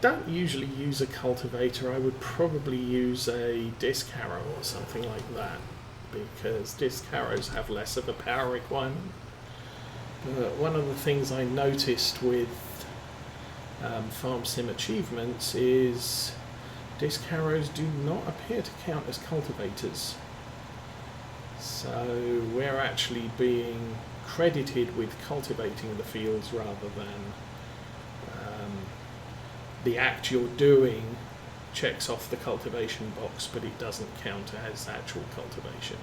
don't usually use a cultivator. I would probably use a disc harrow or something like that, because disc harrows have less of a power requirement. But one of the things I noticed with Farm Sim achievements is disc harrows do not appear to count as cultivators. So we're actually being credited with cultivating the fields rather than the act you're doing checks off the cultivation box, but it doesn't count as actual cultivation.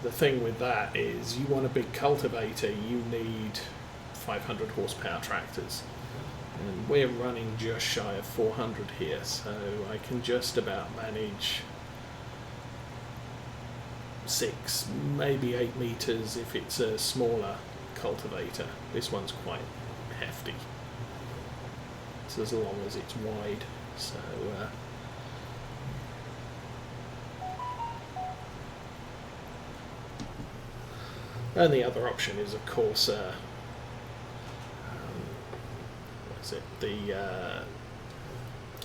The thing with that is, you want a big cultivator, you need 500 horsepower tractors. And we're running just shy of 400 here, so I can just about manage 6, maybe 8 meters if it's a smaller cultivator. This one's quite hefty. It's as long as it's wide, so and the other option is, of course, the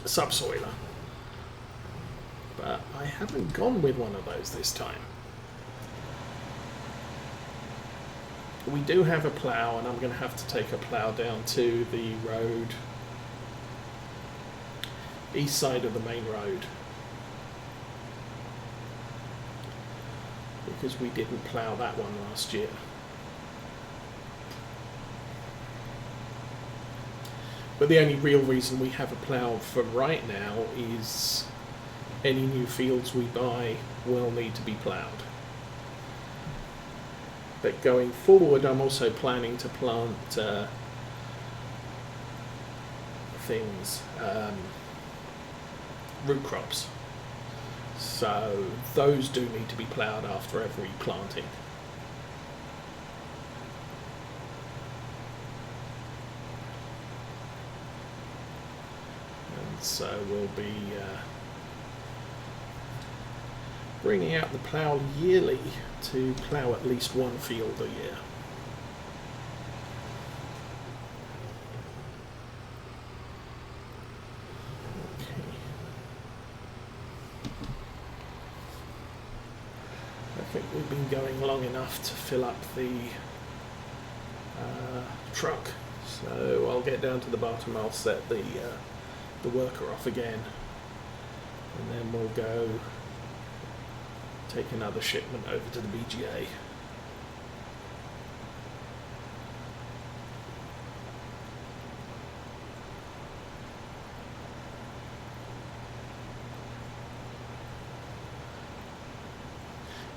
subsoiler, but I haven't gone with one of those this time. We do have a plough, and I'm going to have to take a plough down to the road, east side of the main road, because we didn't plough that one last year. But the only real reason we have a plough for right now is any new fields we buy will need to be ploughed. But going forward, I'm also planning to plant root crops. So those do need to be ploughed after every planting. So we'll be bringing out the plough yearly to plough at least one field a year. Okay. I think we've been going long enough to fill up the truck, so I'll get down to the bottom, I'll set the worker off again, and then we'll go take another shipment over to the BGA.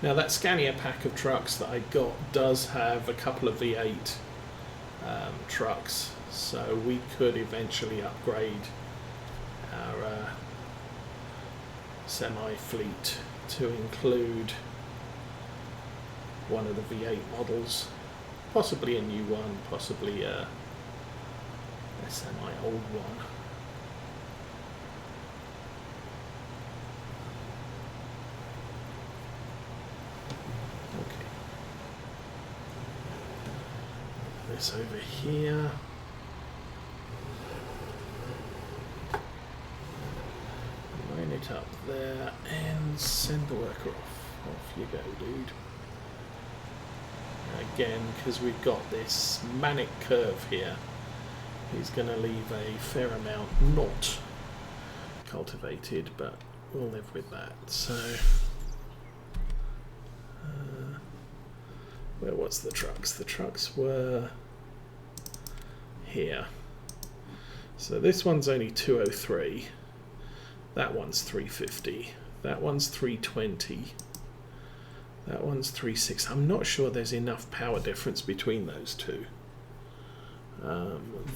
Now that Scania pack of trucks that I got does have a couple of V8 trucks, so we could eventually upgrade our semi-fleet to include one of the V8 models, possibly a new one, possibly a semi-old one. Okay. This over here. Line it up there and send the worker off. Off you go, dude. Again, because we've got this manic curve here, he's going to leave a fair amount not cultivated, but we'll live with that. So, where was the trucks? The trucks were here. So this one's only 203. That one's 350. That one's 320. That one's 360. I'm not sure there's enough power difference between those two.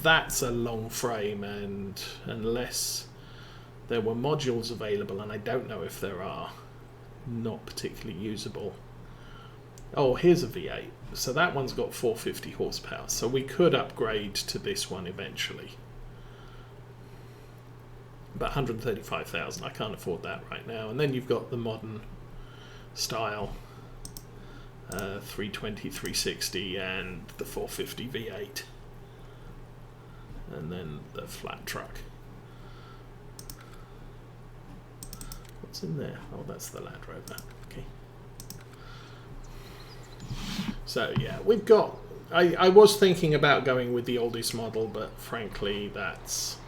That's a long frame, and unless there were modules available, and I don't know if there are, not particularly usable. Oh, here's a V8. So that one's got 450 horsepower. So we could upgrade to this one eventually. But 135,000, I can't afford that right now. And then you've got the modern style 320, 360 and the 450 V8. and then the flat truck. What's in there? Oh, that's the Land Rover. Okay. So yeah, we've got... I was thinking about going with the oldest model, but frankly that's...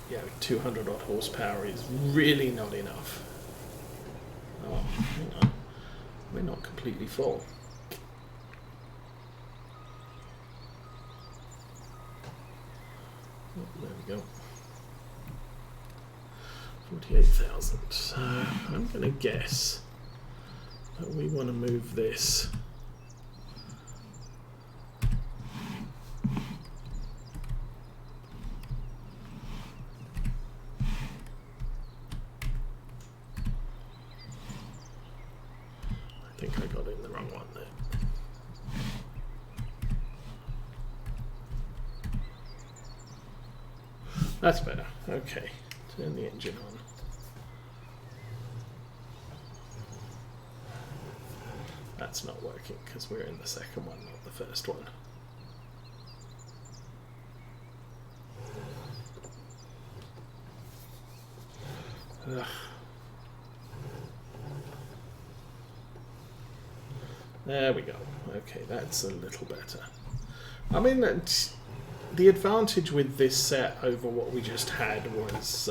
Yeah, 200 odd horsepower is really not enough. Oh, hang on. We're not completely full. Oh, there we go. 48,000. So I'm going to guess that we want to move this. I think I got in the wrong one there. That's better. Okay. Turn the engine on. That's not working because we're in the second one, not the first one. Ugh. There we go. Okay, that's a little better. I mean, the advantage with this set over what we just had was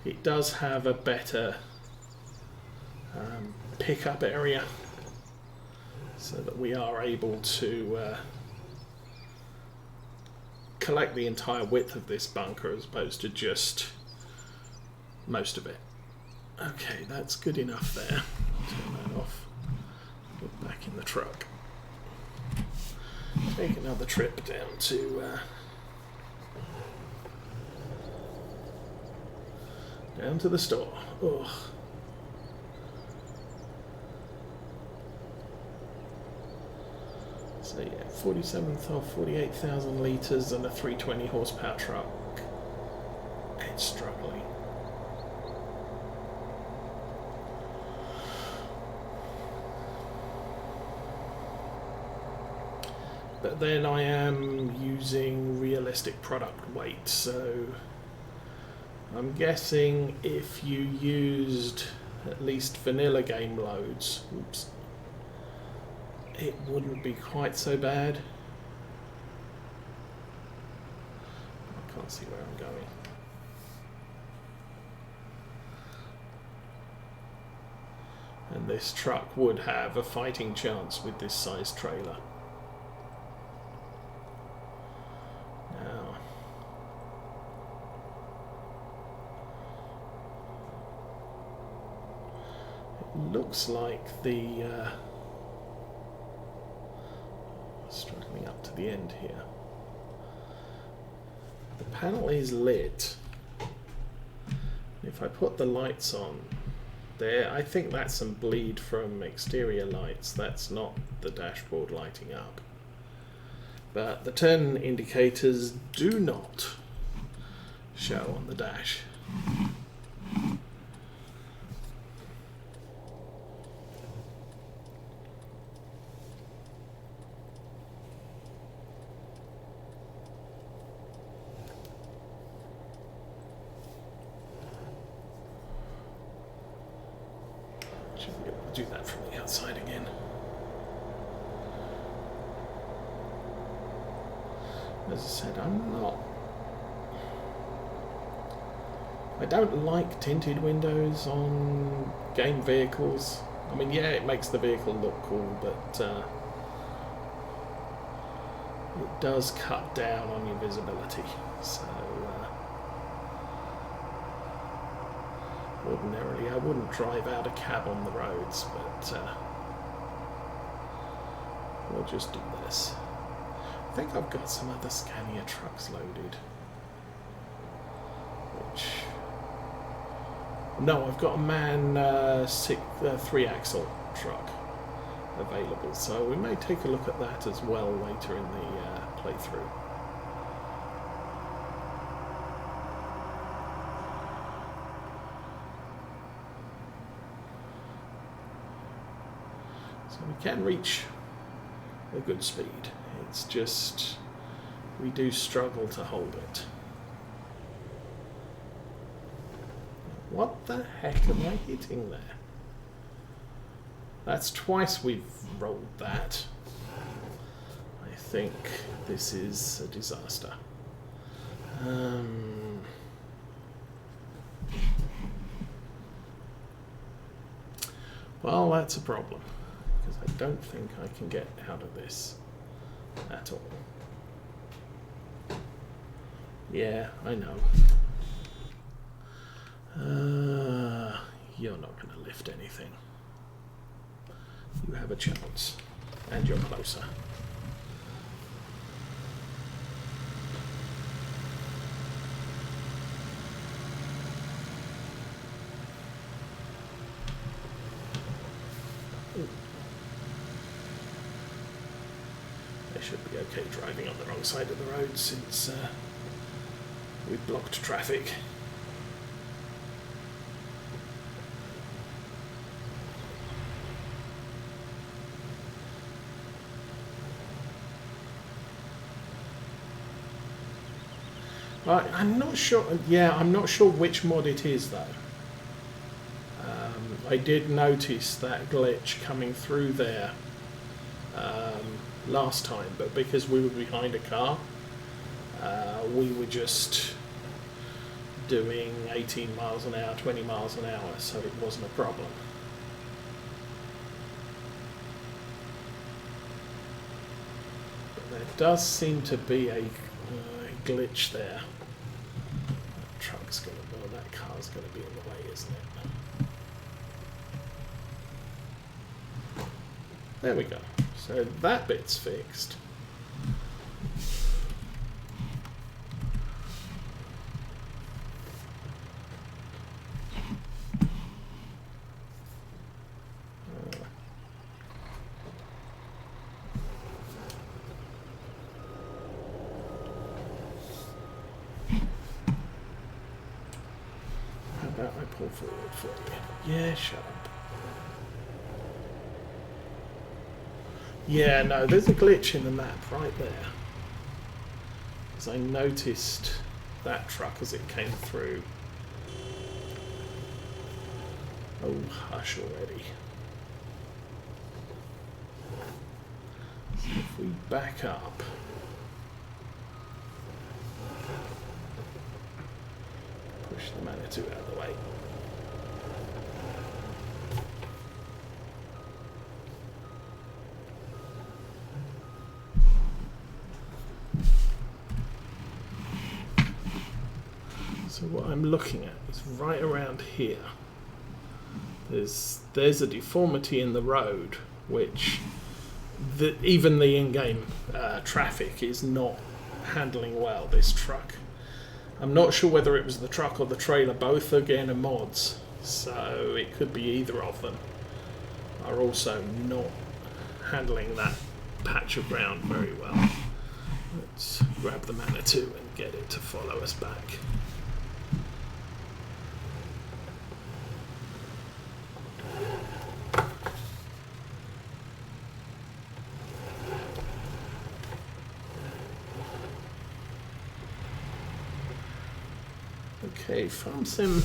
it does have a better pickup area, so that we are able to collect the entire width of this bunker as opposed to just most of it. Okay, that's good enough there. Turn that off. Put back in the truck. Take another trip down to the store. Ugh. So yeah, 48,000 litres and a 320 horsepower truck. It's struggling. But then I am using realistic product weight, so I'm guessing if you used at least vanilla game loads, oops, it wouldn't be quite so bad. I can't see where I'm going. And this truck would have a fighting chance with this size trailer. Now, it looks like the struggling up to the end here. The panel is lit. If I put the lights on there, I think that's some bleed from exterior lights. That's not the dashboard lighting up. But the turn indicators do not show on the dash. Should be able to do that from the outside again. As I said, I don't like tinted windows on game vehicles. I mean, yeah, it makes the vehicle look cool, but it does cut down on your visibility. So ordinarily I wouldn't drive out a cab on the roads, but we'll just do this. I think I've got some other Scania trucks loaded. No, I've got a MAN 3-axle truck available, so we may take a look at that as well later in the playthrough. So we can reach a good speed. It's just we do struggle to hold it. What the heck am I hitting there? That's twice we've rolled that. I think this is a disaster. Well, that's a problem, because I don't think I can get out of this at all. Yeah, I know. You're not going to lift anything. You have a chance, and you're closer. I should be okay driving on the wrong side of the road since we've blocked traffic. I'm not sure. Yeah, I'm not sure which mod it is though. I did notice that glitch coming through there last time, but because we were behind a car, we were just doing 18 miles an hour, 20 miles an hour, so it wasn't a problem. But there does seem to be a glitch there. That truck's gonna, well, that car's gonna be in the way, isn't it? There we go. So that bit's fixed. How about I pull forward for you? Yeah, shut up. Yeah, no, there's a glitch in the map right there. Because I noticed that truck as it came through. Oh, hush already. So if we back up. Push the Manitou out of the way. So what I'm looking at is right around here. There's a deformity in the road, which even the in-game traffic is not handling well. This truck. I'm not sure whether it was the truck or the trailer. Both again are mods, so it could be either of them. Are also not handling that patch of ground very well. Let's grab the Manitou and get it to follow us back. Okay, Farm Sim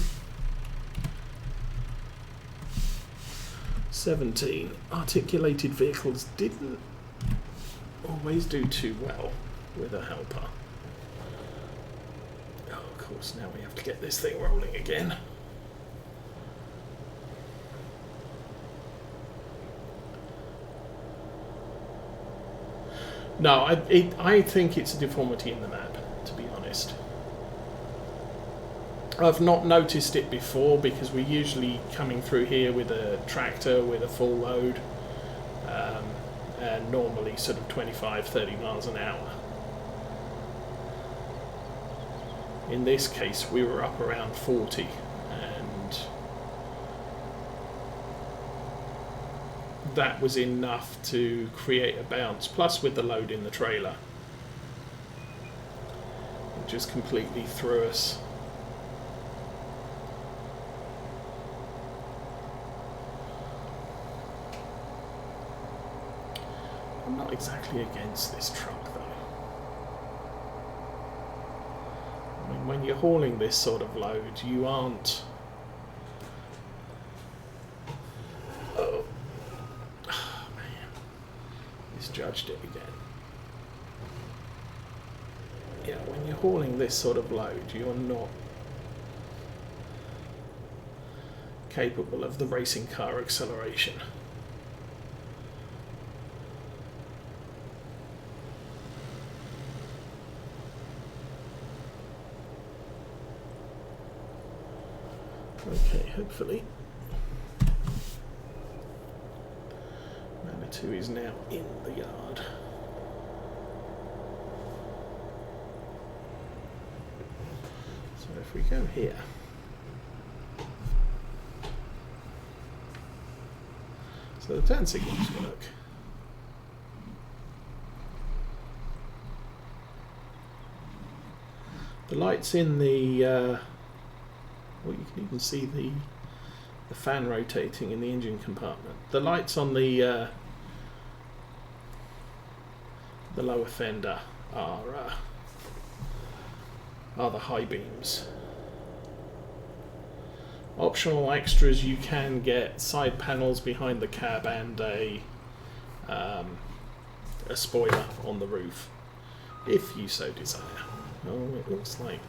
17. Articulated vehicles didn't always do too well with a helper. Oh, of course, now we have to get this thing rolling again. No, I think it's a deformity in the map, to be honest. I've not noticed it before because we're usually coming through here with a tractor with a full load and normally sort of 25-30 miles an hour. In this case we were up around 40 and that was enough to create a bounce, plus with the load in the trailer it just completely threw us. I'm not exactly against this truck though. I mean, when you're hauling this sort of load, you aren't... Oh, man. Misjudged it again. Yeah, when you're hauling this sort of load, you're not capable of the racing car acceleration. Okay, hopefully Manitou is now in the yard. So if we go here, so the turn signals work. The lights in the well, you can even see the fan rotating in the engine compartment. The lights on the lower fender are the high beams. Optional extras, you can get side panels behind the cab and a spoiler on the roof, if you so desire. Oh, it looks like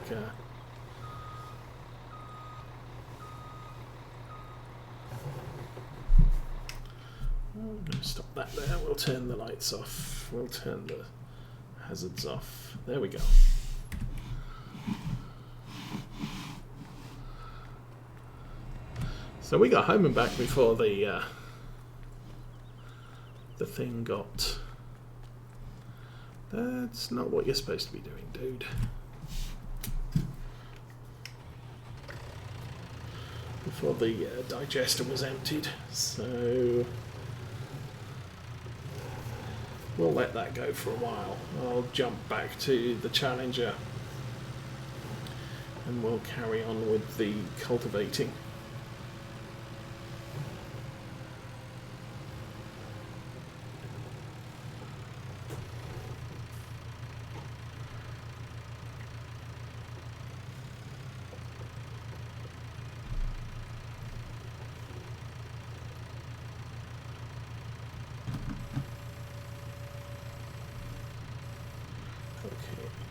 I'm going to stop that there. We'll turn the lights off. We'll turn the hazards off. There we go. So we got home and back before the thing got... That's not what you're supposed to be doing, dude. Before the digester was emptied, so we'll let that go for a while. I'll jump back to the Challenger and we'll carry on with the cultivating.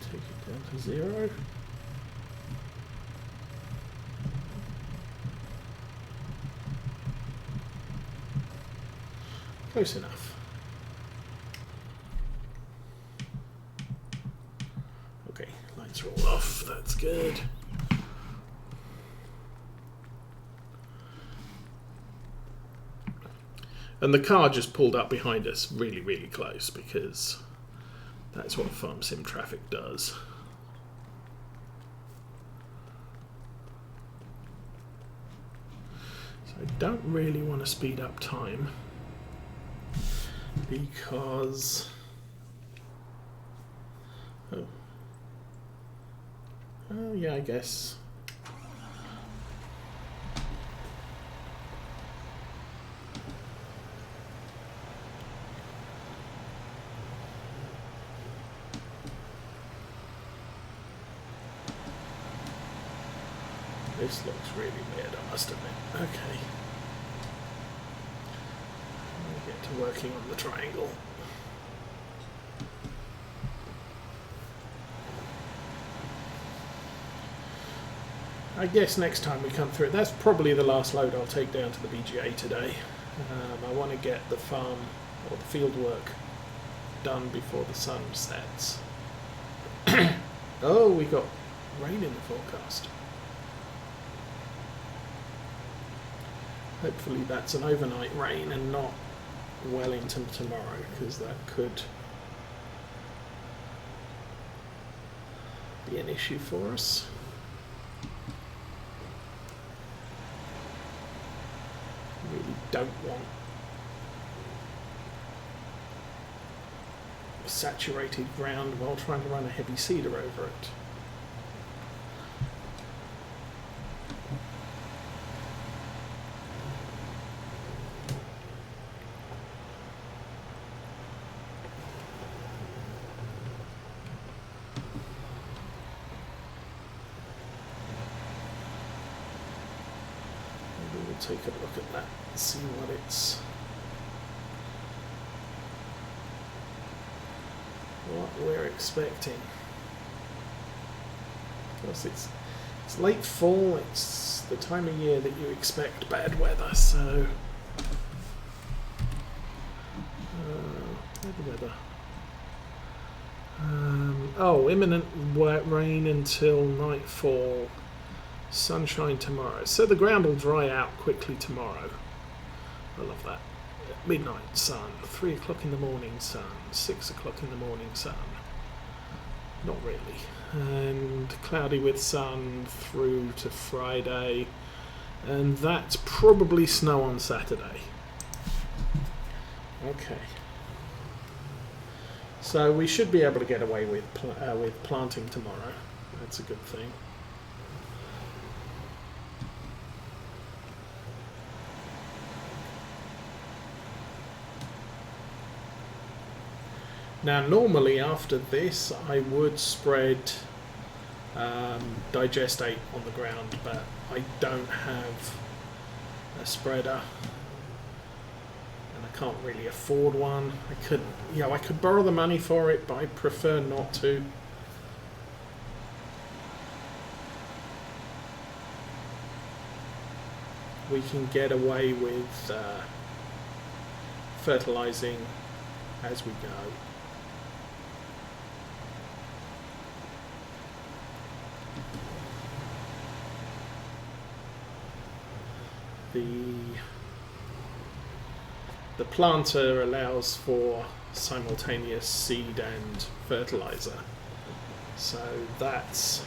Take it down to 0. Close enough. Okay, lights are all off, that's good. And the car just pulled up behind us really, really close because that's what farm sim traffic does. So I don't really want to speed up time because oh yeah, I guess this looks really weird, I must admit. Okay. We'll get to working on the triangle. I guess next time we come through, that's probably the last load I'll take down to the BGA today. I want to get the farm or the field work done before the sun sets. Oh, we got rain in the forecast. Hopefully that's an overnight rain and not well into tomorrow, because that could be an issue for us. Really don't want saturated ground while trying to run a heavy seeder over it. take a look at that and see what we're expecting. Because it's late fall, it's the time of year that you expect bad weather, so bad weather. Oh, imminent rain until nightfall, sunshine tomorrow. So the ground will dry out quickly tomorrow. I love that. Midnight sun, 3 o'clock in the morning sun, 6 o'clock in the morning sun. Not really. And cloudy with sun through to Friday. And that's probably snow on Saturday. Okay. So we should be able to get away with planting tomorrow. That's a good thing. Now normally after this I would spread digestate on the ground, but I don't have a spreader and I can't really afford one. I could borrow the money for it, but I prefer not to. We can get away with fertilizing as we go. The planter allows for simultaneous seed and fertilizer, so that's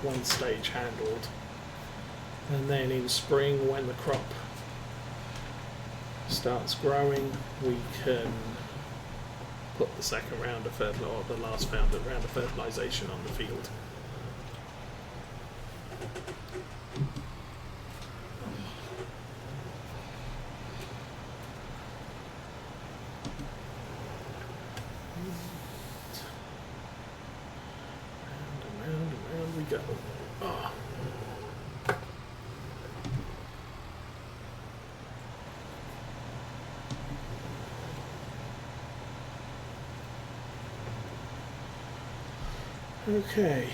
one stage handled, and then in spring when the crop starts growing we can put the second round of fertilizer, or the last round of fertilization on the field. Go. Oh. Okay,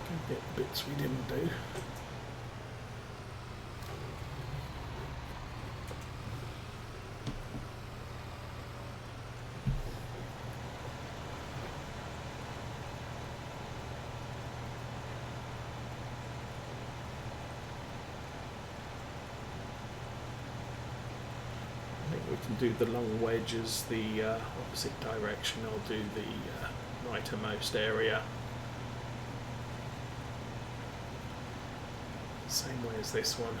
go get bits we didn't do. Do the long wedges the opposite direction. I'll do the rightmost area same way as this one.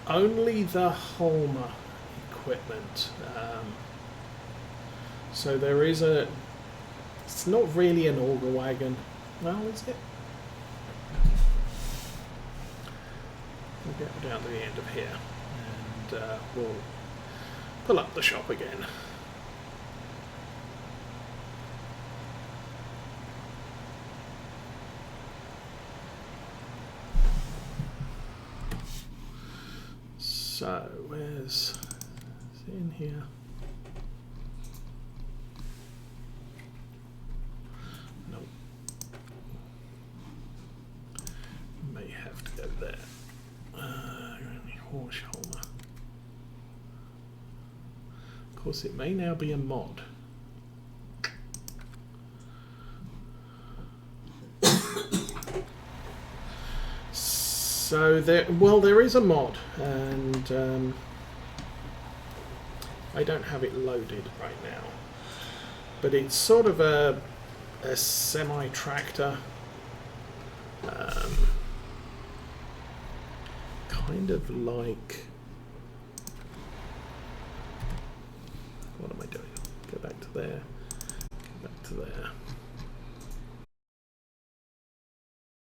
Only the Holmer equipment. So there is it's not really an auger wagon. Well, is it? We'll get down to the end of here and we'll pull up the shop again. So where's it in here? No. May have to go there. Horse Holmer. Of course, it may now be a mod. So there is a mod, and I don't have it loaded right now. But it's sort of a semi-tractor. Kind of like, what am I doing? Go back to there.